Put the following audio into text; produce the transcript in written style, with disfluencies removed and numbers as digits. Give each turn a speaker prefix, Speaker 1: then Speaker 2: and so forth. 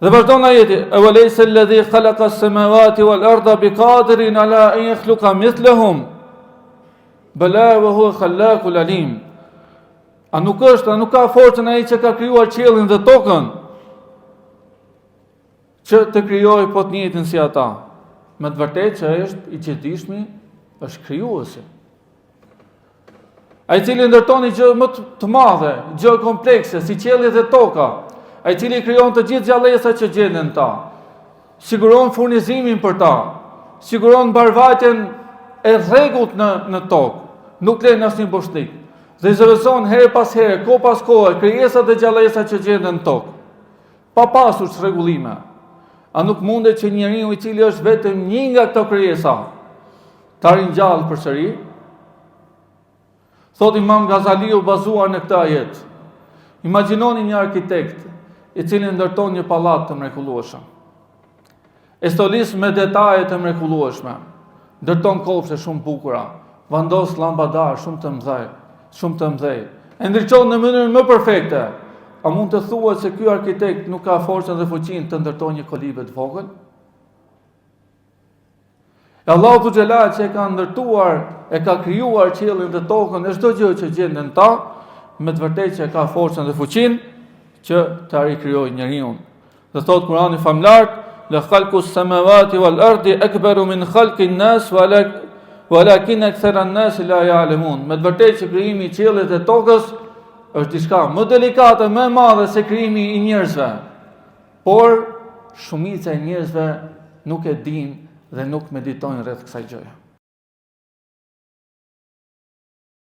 Speaker 1: Dhe vazhdon ajeti, "Awalaysa alladhi khalaqa as-samawati wal arda biqadirin ala an yakhluqa mithlahum bala wa huwa khallaqul alim." A nuk ka forcën ai që ka krijuar qiellin dhe tokën që të krijojë po të njëjtin si ata. Me të vërtetë që është i çditshmi, është krijuesi. Ai cili ndërton gjë më të madhe, gjë komplekse si qielli dhe toka, ai cili krijon të gjithë gjallësat që gjenden ta, siguron furnizimin për ta, siguron mbarvajtjen e rregullt në tokë, nuk lën asnjë boshnik. Dhe zëvendëson herë pas here, kohë pas kohe, krijesat dhe gjallësat që gjenden në tokë, pa pasur çrregullime. A nuk mundet që njeriu i cili është vetëm një nga këto krijesa ta ringjallë përsëri? Thot Imam Gazaliu bazuar në këtë ajet. Imagjinoni një arkitekt i cili ndërton një pallat të mrekullueshëm. E stolis me detaje të mrekullueshme. Ndërton kopshte shumë bukura, vendos llampadar shumë të mëdhej. E ndriçon në mënyrën më perfekte. A mund të thuhet se ky arkitekt nuk ka forcën dhe fuqinë të ndërtojë një kolibe të vogël? E Allahu Xhelal që e ka ndërtuar, e ka krijuar qiellin dhe tokën e çdo gjë që gjenden ta, me të vërtetë që e ka forcën dhe fuqinë që ta rikrijojë njeriu. Dhe thot Kurani famlart, "La khalqus samawati wal ardi akbaru min khalqin nas walakin akthara an-nas la ya'lamun." Me të vërtetë që krijimi i qiellit dhe tokës është diçka më delikate, më e madhe se krijimi i njerëzve. Por shumica e njerëzve nuk e dinë dhe nuk meditojnë rreth kësaj gjëje.